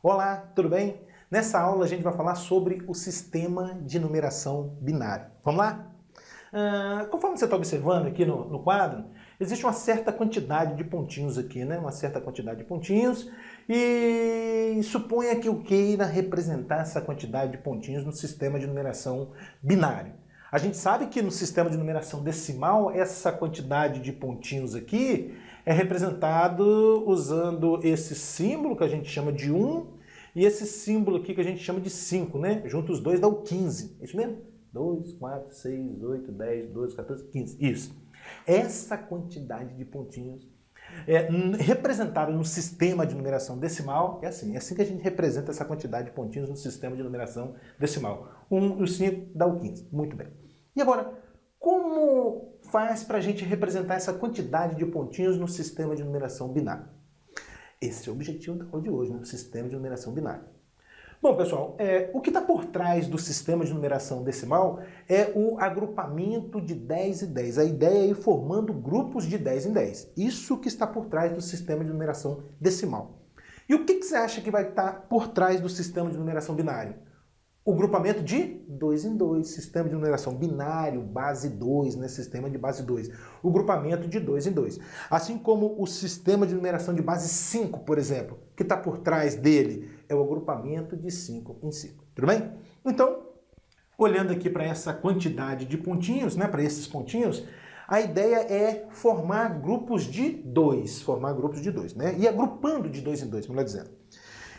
Olá, tudo bem? Nessa aula a gente vai falar sobre o sistema de numeração binário. Vamos lá? Conforme você está observando aqui no quadro, existe uma certa quantidade de pontinhos aqui, né? Uma certa quantidade de pontinhos e suponha que eu queira representar essa quantidade de pontinhos no sistema de numeração binário. A gente sabe que no sistema de numeração decimal, essa quantidade de pontinhos aqui é representado usando esse símbolo que a gente chama de 1 e esse símbolo aqui que a gente chama de 5, né? Juntos os dois dá o 15. É isso mesmo? 2, 4, 6, 8, 10, 12, 14, 15. Isso. Essa quantidade de pontinhos representada no sistema de numeração decimal é assim que a gente representa essa quantidade de pontinhos no sistema de numeração decimal. 1 e o 5 dá o 15. Muito bem. E agora, como faz para a gente representar essa quantidade de pontinhos no sistema de numeração binário? Esse é o objetivo da aula de hoje, né? O sistema de numeração binária. Bom, pessoal, o que está por trás do sistema de numeração decimal é o agrupamento de 10 e 10. A ideia é ir formando grupos de 10 em 10. Isso que está por trás do sistema de numeração decimal. E o que você acha que vai estar por trás do sistema de numeração binário? O grupamento de 2 em 2, sistema de numeração binário, base 2, né? Sistema de base 2. O grupamento de 2 em 2. Assim como o sistema de numeração de base 5, por exemplo, que está por trás dele, é o agrupamento de 5 em 5. Tudo bem? Então, olhando aqui para essa quantidade de pontinhos, né? Para esses pontinhos, a ideia é formar grupos de 2. Formar grupos de 2, né? E agrupando de 2 em 2, melhor dizendo.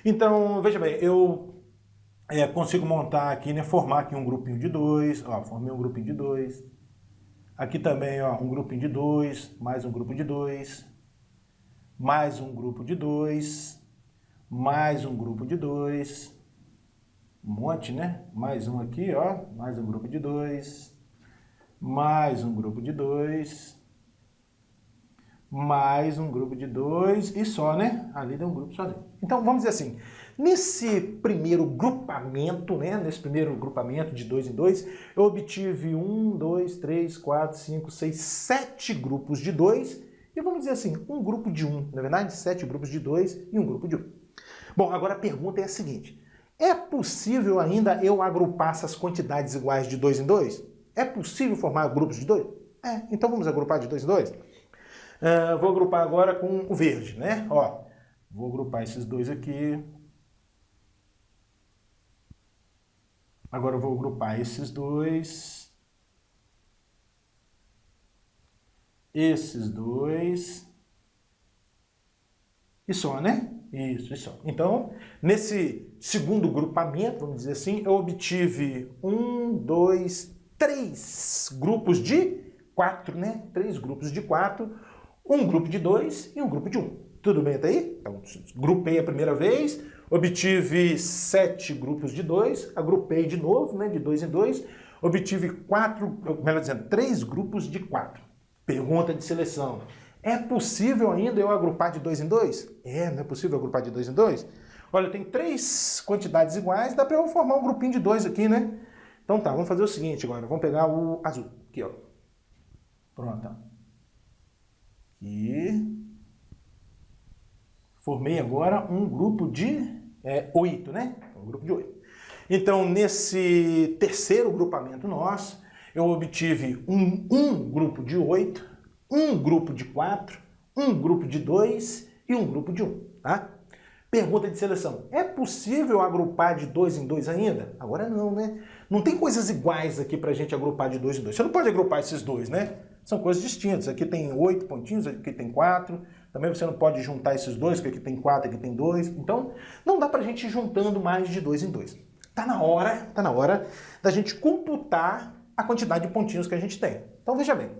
Então, veja bem, eu consigo montar aqui, né, formar aqui um grupinho de 2, ó, formei um grupinho de 2. Aqui também, ó, um grupinho de 2, mais um grupo de 2, mais um grupo de 2, mais um grupo de 2, um monte, né? Mais um aqui, ó, mais um grupo de 2, mais um grupo de 2, mais um grupo de 2 e só, né? Ali deu um grupo sozinho. Então, vamos dizer assim, nesse primeiro grupamento, né? Nesse primeiro grupamento de 2 em 2, eu obtive 1, 2, 3, 4, 5, 6, 7 grupos de 2 e vamos dizer assim, um grupo de 1, na verdade, 7 grupos de 2 e um grupo de 1. Bom, agora a pergunta é a seguinte, é possível ainda eu agrupar essas quantidades iguais de 2 em 2? É possível formar grupos de 2? Então vamos agrupar de 2 em 2? Vou agrupar agora com o verde, né? Ó, vou agrupar esses dois aqui. Agora eu vou agrupar esses dois. Esses dois. E só, né? Isso, e só. Então, nesse segundo grupamento, vamos dizer assim, eu obtive 1, 2, 3 grupos de 4, né? 3 grupos de 4. Um grupo de 2 e um grupo de 1. Tudo bem até aí? Então, grupei a primeira vez, obtive 7 grupos de 2, agrupei de novo, né, de 2 em 2, obtive 3 grupos de 4. Pergunta de seleção. É possível ainda eu agrupar de 2 em 2? Não é possível agrupar de 2 em 2? Olha, eu tenho 3 quantidades iguais, dá para eu formar um grupinho de 2 aqui, né? Então tá, vamos fazer o seguinte agora, vamos pegar o azul, aqui ó. Pronto. E formei agora um grupo de 8, né? Um grupo de 8. Então, nesse terceiro grupamento nosso, eu obtive um grupo de 8, um grupo de 4, um grupo de 2 e um grupo de 1, tá? Pergunta de seleção. É possível agrupar de 2 em 2 ainda? Agora não, né? Não tem coisas iguais aqui pra gente agrupar de 2 em 2. Você não pode agrupar esses dois, né? São coisas distintas. Aqui tem 8 pontinhos, aqui tem 4. Também você não pode juntar esses dois, porque aqui tem 4, aqui tem 2. Então, não dá pra gente ir juntando mais de 2 em 2. Tá na hora da gente computar a quantidade de pontinhos que a gente tem. Então, veja bem.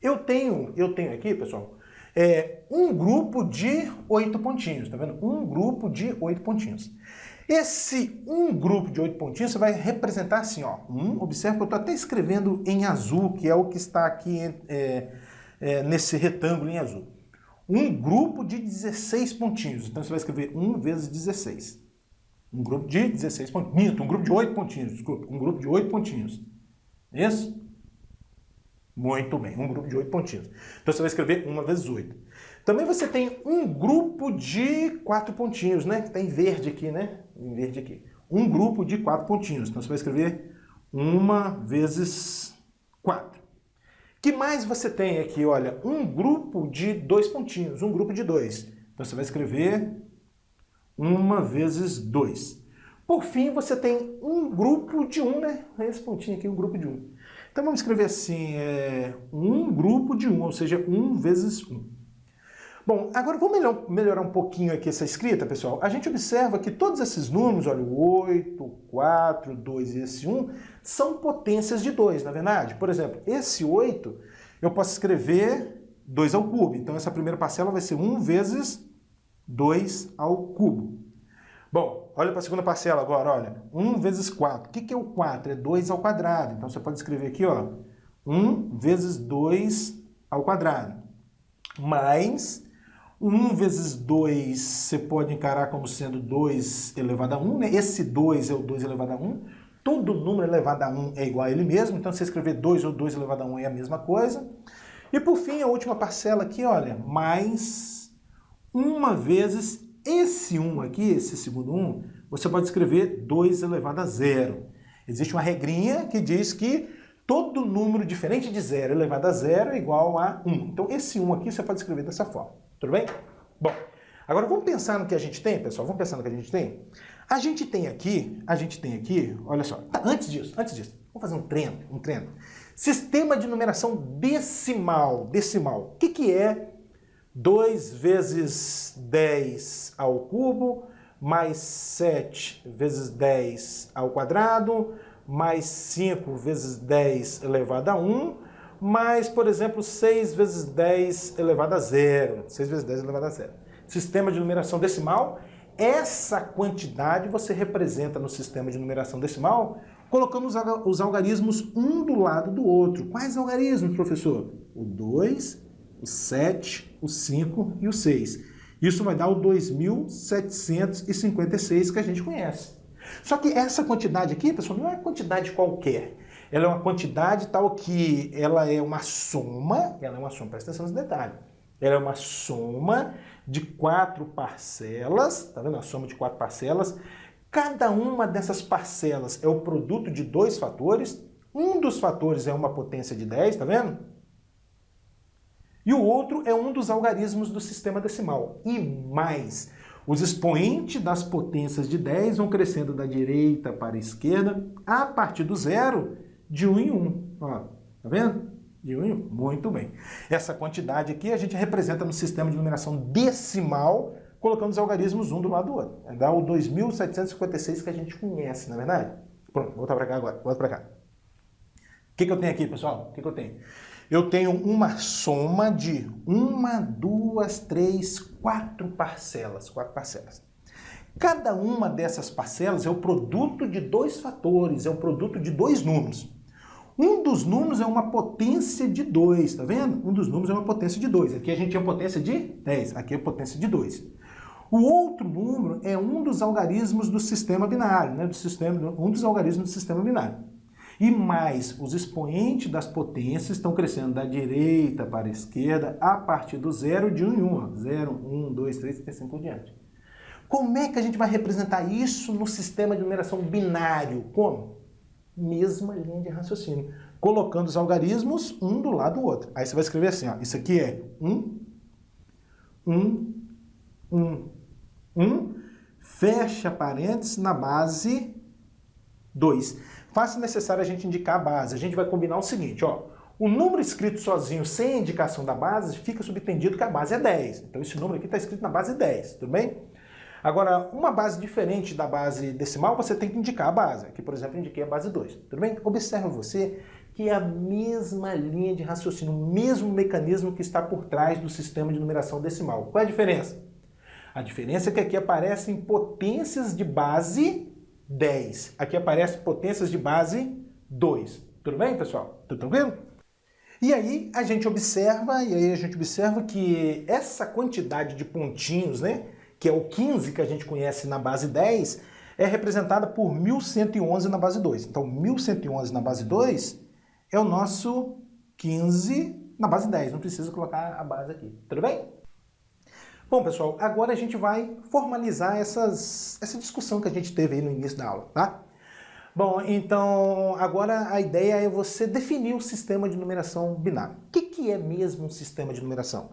Eu tenho aqui, pessoal, um grupo de 8 pontinhos, tá vendo? Um grupo de 8 pontinhos. Esse um grupo de 8 pontinhos você vai representar assim, ó. Observe que eu estou até escrevendo em azul, que é o que está aqui nesse retângulo em azul. Um grupo de 16 pontinhos. Então você vai escrever 1 vezes 16. Um grupo de 16 pontinhos. Minto, um grupo de 8 pontinhos, desculpa. Um grupo de 8 pontinhos. Isso? Muito bem, um grupo de 8 pontinhos. Então você vai escrever 1 vezes 8. Também você tem um grupo de 4 pontinhos, né? Que está em verde aqui, né? Em verde aqui. Um grupo de 4 pontinhos. Então você vai escrever 1 vezes 4. Que mais você tem aqui? Olha, um grupo de 2 pontinhos, um grupo de 2. Então você vai escrever 1 vezes 2. Por fim, você tem um grupo de 1, né? Esse pontinho aqui, um grupo de 1. Então vamos escrever assim, um grupo de 1, ou seja, 1 vezes 1. Bom, agora vamos melhorar um pouquinho aqui essa escrita, pessoal. A gente observa que todos esses números, olha, o 8, 4, 2 e esse 1, são potências de 2, na verdade. Por exemplo, esse 8, eu posso escrever 2 ao cubo. Então essa primeira parcela vai ser 1 vezes 2 ao cubo. Bom, olha para a segunda parcela agora, olha. 1 vezes 4. O que é o 4? É 2 ao quadrado. Então você pode escrever aqui, ó, 1 vezes 2 ao quadrado. Mais 1 vezes 2 você pode encarar como sendo 2 elevado a 1, né? Esse 2 é o 2 elevado a 1. Todo número elevado a 1 é igual a ele mesmo. Então, se você escrever 2 ou 2 elevado a 1 é a mesma coisa. E, por fim, a última parcela aqui, olha, mais 1 vezes esse 1 aqui, esse segundo 1, você pode escrever 2 elevado a 0. Existe uma regrinha que diz que todo número diferente de 0 elevado a 0 é igual a 1. Então, esse 1 aqui você pode escrever dessa forma. Tudo bem? Bom, agora vamos pensar no que a gente tem, pessoal? Vamos pensar no que a gente tem? A gente tem aqui, olha só. Tá, antes disso, vamos fazer um treino. Sistema de numeração decimal. O que é 2 vezes 10 ao cubo, mais 7 vezes 10 ao quadrado, mais 5 vezes 10 elevado a 1, mais, por exemplo, 6 vezes 10 elevado a 0. 6 vezes 10 elevado a 0. Sistema de numeração decimal, essa quantidade você representa no sistema de numeração decimal colocando os algarismos um do lado do outro. Quais algarismos, professor? O 2, o 7, o 5 e o 6. Isso vai dar o 2.756 que a gente conhece. Só que essa quantidade aqui, pessoal, não é uma quantidade qualquer. Ela é uma quantidade tal que ela é uma soma, presta atenção nesse detalhe. Ela é uma soma de 4 parcelas, tá vendo? A soma de 4 parcelas. Cada uma dessas parcelas é o produto de 2 fatores. Um dos fatores é uma potência de 10, tá vendo? E o outro é um dos algarismos do sistema decimal. E mais, os expoentes das potências de 10 vão crescendo da direita para a esquerda a partir do zero, de 1 em 1. Ó, tá vendo? De 1 em 1. Muito bem. Essa quantidade aqui a gente representa no sistema de numeração decimal, colocando os algarismos um do lado do outro. Dá o 2.756 que a gente conhece, não é verdade? Pronto, vou voltar para cá agora. Volta para cá. O que eu tenho aqui, pessoal? O que eu tenho? Eu tenho uma soma de 1, 2, 3, 4 parcelas. 4 parcelas. Cada uma dessas parcelas é o produto de 2 fatores, é o produto de 2 números. Um dos números é uma potência de 2, tá vendo? Um dos números é uma potência de 2. Aqui a gente tem a potência de 10, aqui é a potência de 2. O outro número é um dos algarismos do sistema binário, né? Um dos algarismos do sistema binário. E mais, os expoentes das potências estão crescendo da direita para a esquerda a partir do zero, de 1 em 1. 0, 1, 2, 3 e assim por diante. Como é que a gente vai representar isso no sistema de numeração binário? Como? Mesma linha de raciocínio, colocando os algarismos um do lado do outro. Aí você vai escrever assim, ó, isso aqui é 1, 1, 1, 1, fecha parênteses na base 2. Faz necessário a gente indicar a base. A gente vai combinar o seguinte, ó, o número escrito sozinho, sem a indicação da base, fica subentendido que a base é 10. Então esse número aqui está escrito na base 10, tudo bem? Agora, uma base diferente da base decimal, você tem que indicar a base. Aqui, por exemplo, eu indiquei a base 2. Tudo bem? Observe você que é a mesma linha de raciocínio, o mesmo mecanismo que está por trás do sistema de numeração decimal. Qual é a diferença? A diferença é que aqui aparecem potências de base 10. Aqui aparecem potências de base 2. Tudo bem, pessoal? Tudo tranquilo? E aí a gente observa, que essa quantidade de pontinhos, né, que é o 15 que a gente conhece na base 10, é representada por 1111 na base 2. Então, 1111 na base 2 é o nosso 15 na base 10. Não precisa colocar a base aqui. Tudo bem? Bom, pessoal, agora a gente vai formalizar essa discussão que a gente teve aí no início da aula, tá? Bom, então agora a ideia é você definir o sistema de numeração binário. O que é mesmo um sistema de numeração?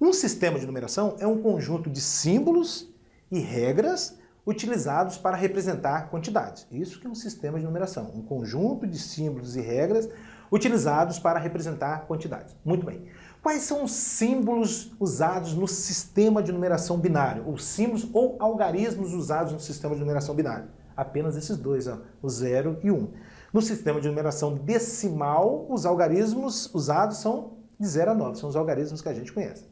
Um sistema de numeração é um conjunto de símbolos e regras utilizados para representar quantidades. Isso que é um sistema de numeração, um conjunto de símbolos e regras utilizados para representar quantidades. Muito bem. Quais são os símbolos usados no sistema de numeração binário? Os símbolos ou algarismos usados no sistema de numeração binário? Apenas esses dois, ó, o 0 e 1. No sistema de numeração decimal, os algarismos usados são de 0 a 9, são os algarismos que a gente conhece.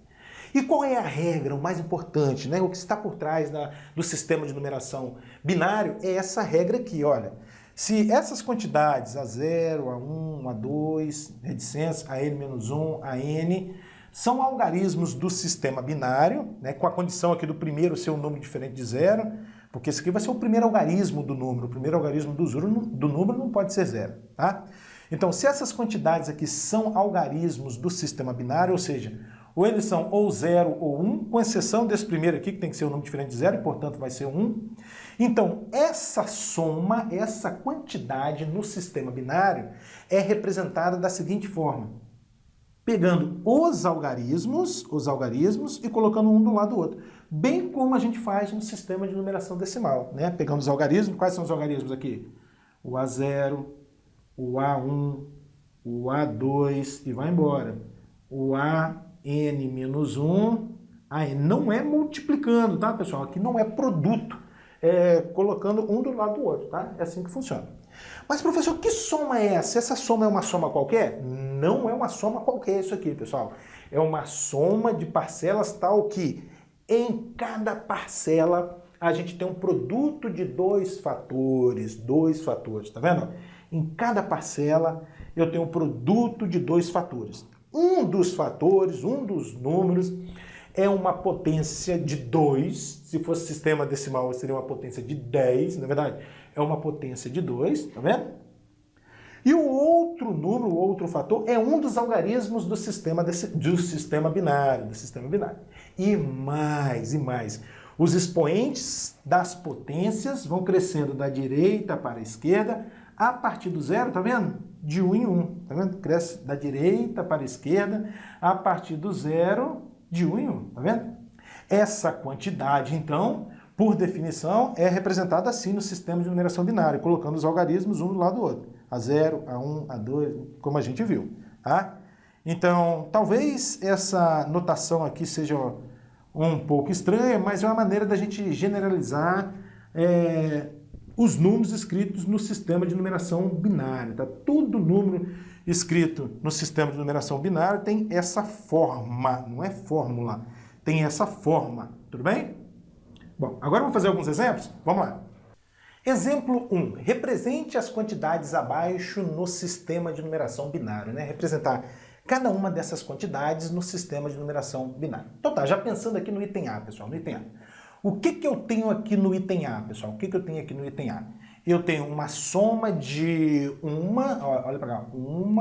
E qual é a regra, o mais importante, né? O que está por trás do sistema de numeração binário é essa regra aqui, olha. Se essas quantidades, A0, A1, A2, reticência, AN-1, AN, são algarismos do sistema binário, né, com a condição aqui do primeiro ser um número diferente de 0, porque esse aqui vai ser o primeiro algarismo do número. O primeiro algarismo do número não pode ser 0, tá? Então, se essas quantidades aqui são algarismos do sistema binário, ou seja, ou eles são ou 0 ou 1, com exceção desse primeiro aqui, que tem que ser um número diferente de 0, e portanto vai ser 1. Então, essa soma, essa quantidade no sistema binário é representada da seguinte forma: pegando os algarismos e colocando um do lado do outro. Bem como a gente faz no sistema de numeração decimal, né? Pegando os algarismos, quais são os algarismos aqui? O A0, o A1, o A2 e vai embora. O AN-1, AN. Não é multiplicando, tá, pessoal? Aqui não é produto, é colocando um do lado do outro, tá? É assim que funciona. Mas, professor, que soma é essa? Essa soma é uma soma qualquer? Não é uma soma qualquer isso aqui, pessoal. É uma soma de parcelas tal que em cada parcela a gente tem um produto de dois fatores, tá vendo? Em cada parcela eu tenho um produto de dois fatores. Um dos fatores, um dos números é uma potência de 2, se fosse sistema decimal seria uma potência de 10, na verdade é uma potência de 2, tá vendo? E o outro número, o outro fator, é um dos algarismos do sistema binário, E mais. Os expoentes das potências vão crescendo da direita para a esquerda a partir do 0, tá vendo? De 1 em 1, tá vendo? Cresce da direita para a esquerda a partir do 0, de 1 em 1, tá vendo? Essa quantidade, então, por definição, é representada assim no sistema de numeração binária, colocando os algarismos um do lado do outro. A0, A1, A2, como a gente viu, tá? Então, talvez essa notação aqui seja um pouco estranha, mas é uma maneira da gente generalizar os números escritos no sistema de numeração binária, tá? Todo número escrito no sistema de numeração binária tem essa forma, não é fórmula, tem essa forma, tudo bem? Bom, agora vamos fazer alguns exemplos? Vamos lá. Exemplo 1. Represente as quantidades abaixo no sistema de numeração binário, né? Representar cada uma dessas quantidades no sistema de numeração binário. Então tá, já pensando aqui no item A, pessoal, no item A. O que eu tenho aqui no item A, pessoal? O que eu tenho aqui no item A? Eu tenho uma soma de olha para cá, 1,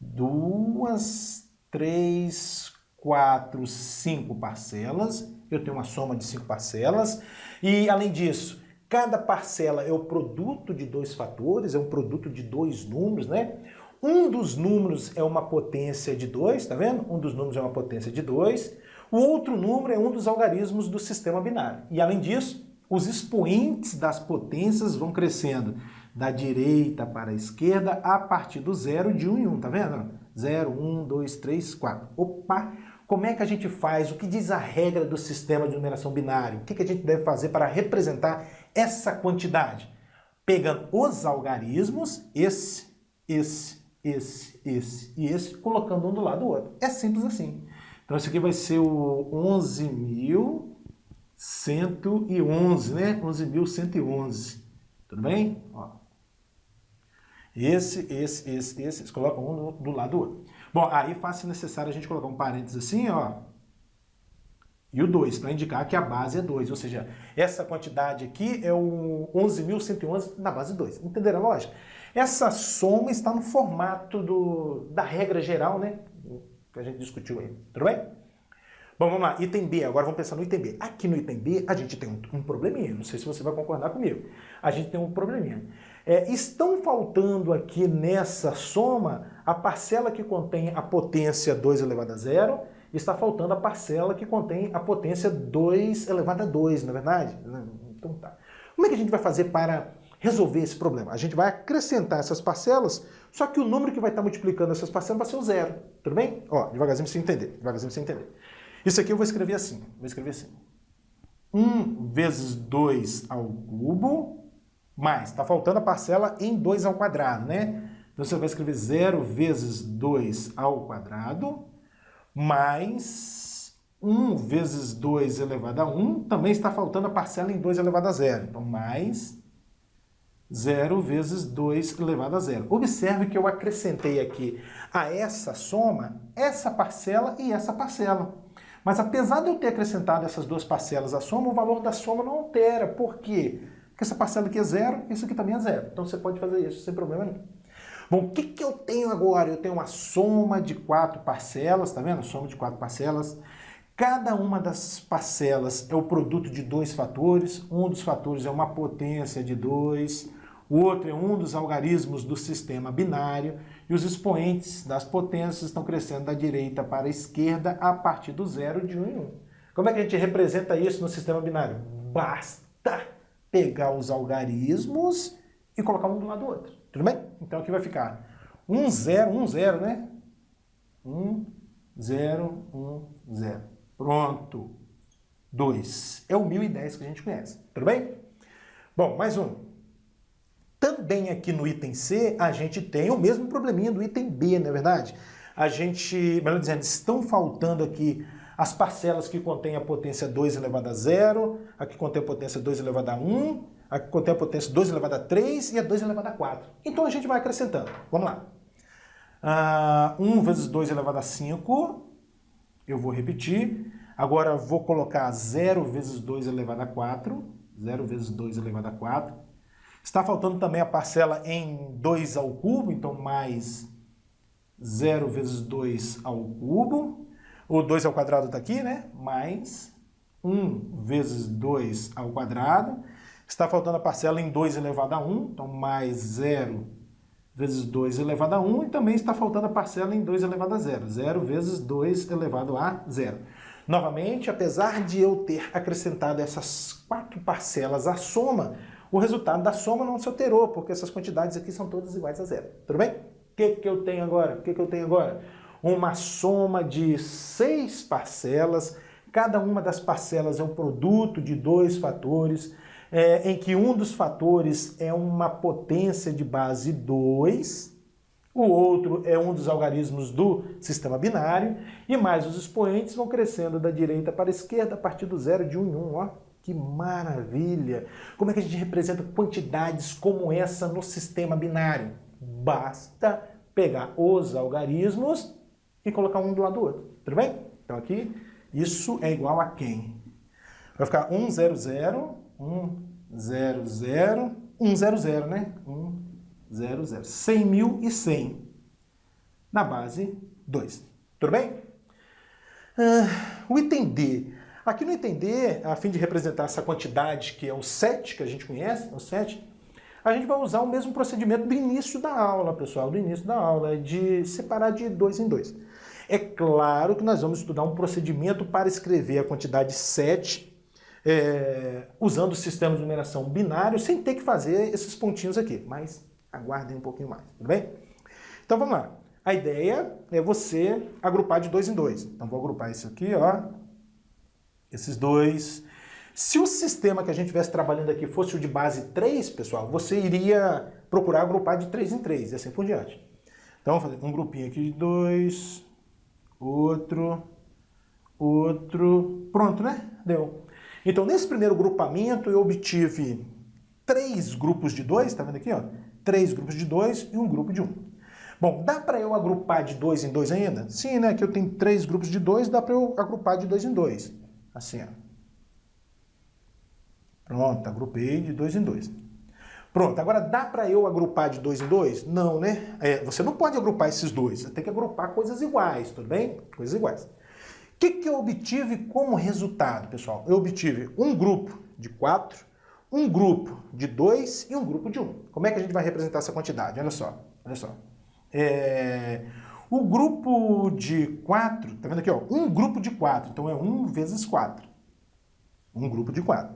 2, 3, 4, 5 parcelas. Eu tenho uma soma de 5 parcelas e, além disso, cada parcela é o produto de dois fatores, é um produto de dois números, né? Um dos números é uma potência de 2, tá vendo? Um dos números é uma potência de 2. O outro número é um dos algarismos do sistema binário. E, além disso, os expoentes das potências vão crescendo da direita para a esquerda a partir do 0, de 1 em 1, tá vendo? 0, 1, 2, 3, 4. Opa! Como é que a gente faz? O que diz a regra do sistema de numeração binário? O que a gente deve fazer para representar essa quantidade? Pegando os algarismos, esse e esse, colocando um do lado do outro. É simples assim. Então, esse aqui vai ser o 11.111, né? 11.111. Tudo bem? Ó. Esse, colocam um do lado do outro. Bom, aí faz-se necessário a gente colocar um parênteses assim, ó, e o 2, para indicar que a base é 2, ou seja, essa quantidade aqui é o 11.111 na base 2. Entenderam a lógica? Essa soma está no formato da regra geral, né, que a gente discutiu aí, tudo bem? Bom, vamos lá, item B, agora vamos pensar no item B. Aqui no item B, a gente tem um probleminha, não sei se você vai concordar comigo. A gente tem um probleminha. Estão faltando aqui nessa soma a parcela que contém a potência 2 elevado a 0, está faltando a parcela que contém a potência 2 elevado a 2, não é verdade? Então tá. Como é que a gente vai fazer para resolver esse problema? A gente vai acrescentar essas parcelas, só que o número que vai estar multiplicando essas parcelas vai ser o 0, tudo bem? Ó, devagarzinho pra você entender, devagarzinho pra você entender. Isso aqui eu vou escrever assim, 1 vezes 2 ao cubo, mais, está faltando a parcela em 2 ao quadrado, né? Então você vai escrever 0 vezes 2 ao quadrado, mais 1 vezes 2 elevado a 1, também está faltando a parcela em 2 elevado a 0. Então, mais 0 vezes 2 elevado a 0. Observe que eu acrescentei aqui a essa soma, essa parcela e essa parcela. Mas apesar de eu ter acrescentado essas duas parcelas à soma, o valor da soma não altera. Por quê? Porque essa parcela aqui é 0, isso aqui também é 0. Então você pode fazer isso sem problema nenhum. Bom, o que eu tenho agora? Eu tenho uma soma de 4 parcelas, tá vendo? Soma de 4 parcelas. Cada uma das parcelas é o produto de 2 fatores. Um dos fatores é uma potência de 2, o outro é um dos algarismos do sistema binário, e os expoentes das potências estão crescendo da direita para a esquerda a partir do 0 de 1 em 1. Como é que a gente representa isso no sistema binário? Basta pegar os algarismos e colocar um do lado do outro. Tudo bem? Então aqui vai ficar 1, 0, 1, 0, né? 1, 0, 1, 0. Pronto. 2. É o 1010 que a gente conhece. Tudo bem? Bom, mais um. Também aqui no item C, a gente tem o mesmo probleminha do item B, não é verdade? A gente, melhor dizendo, estão faltando aqui as parcelas que contêm a potência 2 elevado a 0, a que contém a potência 2 elevado a 1, a que contém a potência 2 elevado a 3 e a 2 elevado a 4. Então a gente vai acrescentando. Vamos lá. 1 vezes 2 elevado a 5, eu vou repetir. Agora vou colocar 0 vezes 2 elevado a 4, 0 vezes 2 elevado a 4. Está faltando também a parcela em 2 ao cubo, então mais 0 vezes 2 ao cubo. O 2 ao quadrado está aqui, né? Mais 1 vezes 2 ao quadrado. Está faltando a parcela em 2 elevado a 1, então mais 0 vezes 2 elevado a 1. E também está faltando a parcela em 2 elevado a 0, 0 vezes 2 elevado a 0. Novamente, apesar de eu ter acrescentado essas 4 parcelas à soma, o resultado da soma não se alterou, porque essas quantidades aqui são todas iguais a 0. Tudo bem? O que eu tenho agora? Uma soma de 6 parcelas. Cada uma das parcelas é um produto de 2 fatores, em que um dos fatores é uma potência de base 2, o outro é um dos algarismos do sistema binário, e mais os expoentes vão crescendo da direita para a esquerda a partir do 0 de 1 em 1, ó. Que maravilha! Como é que a gente representa quantidades como essa no sistema binário? Basta pegar os algarismos e colocar um do lado do outro. Tudo bem? Então aqui, isso é igual a quem? Vai ficar 1, 0, 0, 1, 0, 0, 1, 0, 0, né? 1, 0, 0. 100.100 na base 2. Tudo bem? O item D. Aqui no item D, a fim de representar essa quantidade, que é o 7, que a gente conhece, o 7, a gente vai usar o mesmo procedimento do início da aula, pessoal, do início da aula, de separar de 2 em 2. É claro que nós vamos estudar um procedimento para escrever a quantidade 7, usando o sistema de numeração binário, sem ter que fazer esses pontinhos aqui, mas aguardem um pouquinho mais, tudo bem? Então vamos lá. A ideia é você agrupar de 2 em 2. Então vou agrupar isso aqui, ó. Esses dois. Se o sistema que a gente estivesse trabalhando aqui fosse o de base 3, pessoal, você iria procurar agrupar de 3 em 3 e assim por diante. Então, vou fazer um grupinho aqui de 2, outro, pronto, né? Deu. Então, nesse primeiro grupamento, eu obtive 3 grupos de 2, tá vendo aqui, ó? 3 grupos de 2 e um grupo de 1. Bom, dá para eu agrupar de 2 em 2 ainda? Sim, né? Aqui eu tenho 3 grupos de 2, dá para eu agrupar de 2 em 2. Assim, ó. Pronto, agrupei de 2 em 2. Pronto, agora dá para eu agrupar de 2 em 2? Não, né? Você não pode agrupar esses dois, você tem que agrupar coisas iguais, tudo bem? Coisas iguais. que eu obtive como resultado, pessoal? Eu obtive um grupo de 4, um grupo de 2 e um grupo de 1. Como é que a gente vai representar essa quantidade? Olha só, olha só. O grupo de 4, tá vendo aqui, ó? Um grupo de 4, então é 1 vezes 4. Um grupo de 4.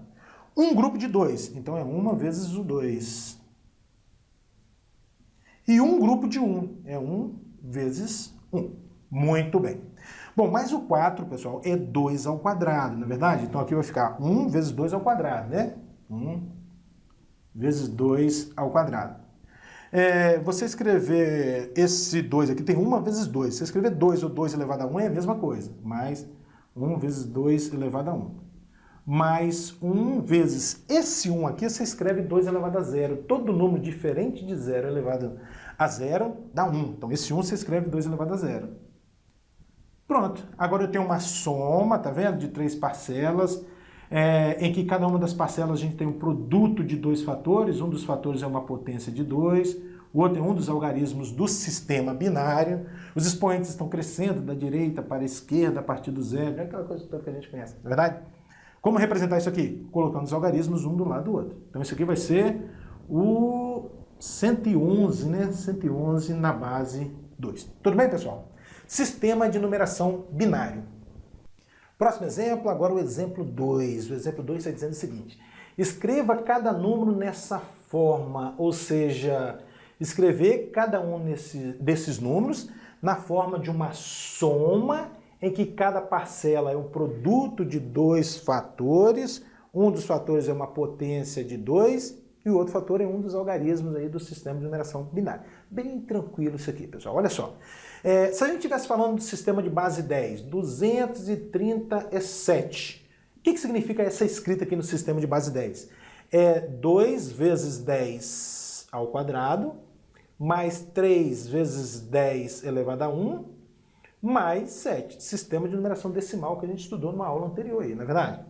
Um grupo de 2, então é 1 vezes o 2. E um grupo de 1, é 1 vezes 1. Muito bem. Bom, mas o 4, pessoal, é 2 ao quadrado, não é verdade? Então aqui vai ficar 1 vezes 2 ao quadrado, né? 1 vezes 2 ao quadrado. Você escrever esse 2 aqui, tem 1 vezes 2. Você escrever 2 ou 2 elevado a 1 é a mesma coisa. Mais 1 vezes 2 elevado a 1. Mais 1 vezes esse 1 aqui, você escreve 2 elevado a 0. Todo número diferente de 0 elevado a 0 dá 1. Então esse 1 você escreve 2 elevado a 0. Pronto. Agora eu tenho uma soma, tá vendo? De 3 parcelas. Em que cada uma das parcelas a gente tem um produto de 2 fatores, um dos fatores é uma potência de 2, o outro é um dos algarismos do sistema binário, os expoentes estão crescendo da direita para a esquerda a partir do zero, é aquela coisa toda que a gente conhece, não é verdade? Como representar isso aqui? Colocando os algarismos um do lado do outro. Então isso aqui vai ser o 111, né? 111 na base 2. Tudo bem, pessoal? Sistema de numeração binário. Próximo exemplo, agora o exemplo 2. O exemplo 2 está dizendo o seguinte: escreva cada número nessa forma, ou seja, escrever cada um desses números na forma de uma soma em que cada parcela é o produto de 2 fatores, um dos fatores é uma potência de 2 e o outro fator é um dos algarismos aí do sistema de numeração binária. Bem tranquilo isso aqui, pessoal. Olha só. Se a gente estivesse falando do sistema de base 10, 237, o que significa essa escrita aqui no sistema de base 10? É 2 vezes 10 ao quadrado, mais 3 vezes 10 elevado a 1, mais 7. Sistema de numeração decimal que a gente estudou numa aula anterior aí, não é verdade?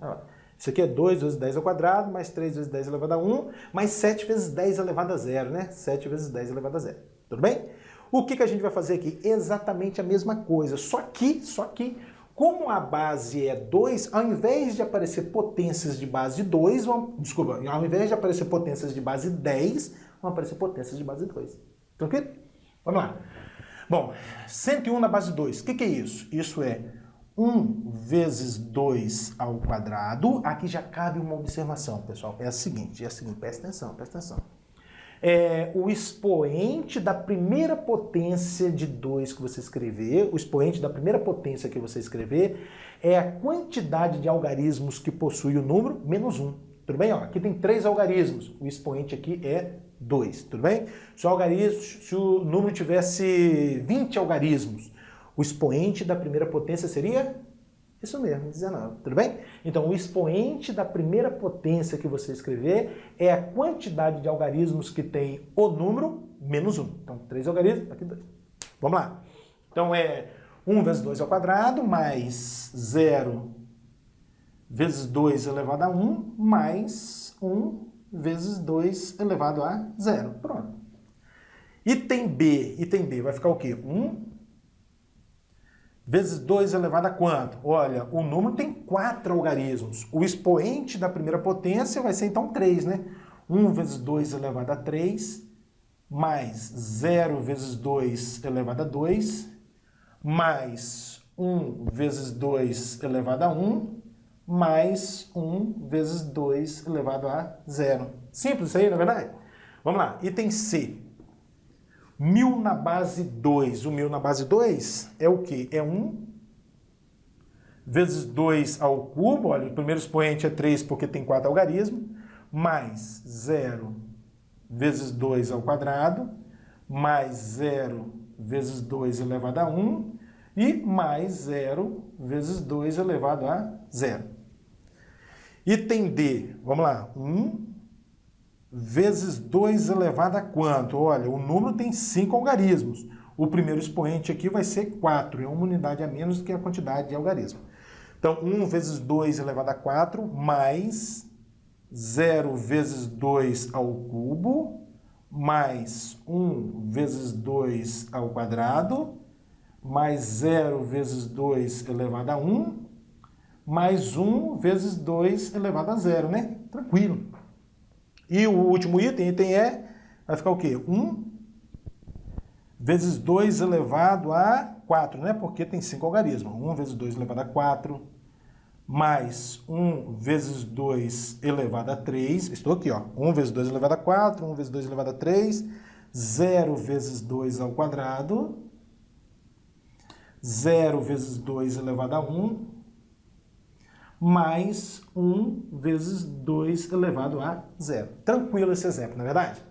Isso aqui é 2 vezes 10 ao quadrado, mais 3 vezes 10 elevado a 1, mais 7 vezes 10 elevado a 0, né? 7 vezes 10 elevado a 0. Tudo bem? O que a gente vai fazer aqui? Exatamente a mesma coisa, só que, como a base é 2, ao invés de aparecer potências de base 2, ao invés de aparecer potências de base 10, vão aparecer potências de base 2. Tranquilo? Vamos lá. Bom, 101 na base 2, o que é isso? Isso é 1 vezes 2 ao quadrado. Aqui já cabe uma observação, pessoal. É a seguinte, presta atenção. O expoente da primeira potência de 2 que você escrever, o expoente da primeira potência que você escrever é a quantidade de algarismos que possui o número menos 1. Tudo bem? Aqui tem 3 algarismos, o expoente aqui é 2, tudo bem? Se o número tivesse 20 algarismos, o expoente da primeira potência seria isso mesmo, 19, tudo bem? Então, o expoente da primeira potência que você escrever é a quantidade de algarismos que tem o número menos 1. Então, 3 algarismos, aqui 2. Vamos lá. Então, é 1 vezes 2 ao quadrado, mais 0 vezes 2 elevado a 1, mais 1 vezes 2 elevado a 0. Pronto. Item B vai ficar o quê? 1 vezes 2 elevado a quanto? Olha, o número tem 4 algarismos. O expoente da primeira potência vai ser então 3, né? 1 vezes 2 elevado a 3, mais 0 vezes 2 elevado a 2, mais 1 vezes 2 elevado a 1, mais 1 vezes 2 elevado a 0. Simples isso aí, não é verdade? Vamos lá, item C. 1000 na base 2. O 1000 na base 2 é o quê? É 1 vezes 2 ao cubo. Olha, o primeiro expoente é 3 porque tem 4 algarismos. Mais 0 vezes 2 ao quadrado. Mais 0 vezes 2 elevado a 1. E mais 0 vezes 2 elevado a 0. Item D. Vamos lá. 1 vezes 2 elevado a quanto? Olha, o número tem 5 algarismos. O primeiro expoente aqui vai ser 4, é uma unidade a menos do que a quantidade de algarismo. Então, 1 vezes 2 elevado a 4, mais 0 vezes 2 ao cubo, mais 1 vezes 2 ao quadrado, mais 0 vezes 2 elevado a 1, mais 1 vezes 2 elevado a 0, né? Tranquilo. E o último item, item E, vai ficar o quê? 1 vezes 2 elevado a 4, né? Porque tem 5 algarismos. 1 vezes 2 elevado a 4, mais 1 vezes 2 elevado a 3. Estou aqui, ó. 1 vezes 2 elevado a 4, 1 vezes 2 elevado a 3, 0 vezes 2 ao quadrado, 0 vezes 2 elevado a 1, mais 1 vezes 2 elevado a 0. Tranquilo esse exemplo, não é verdade?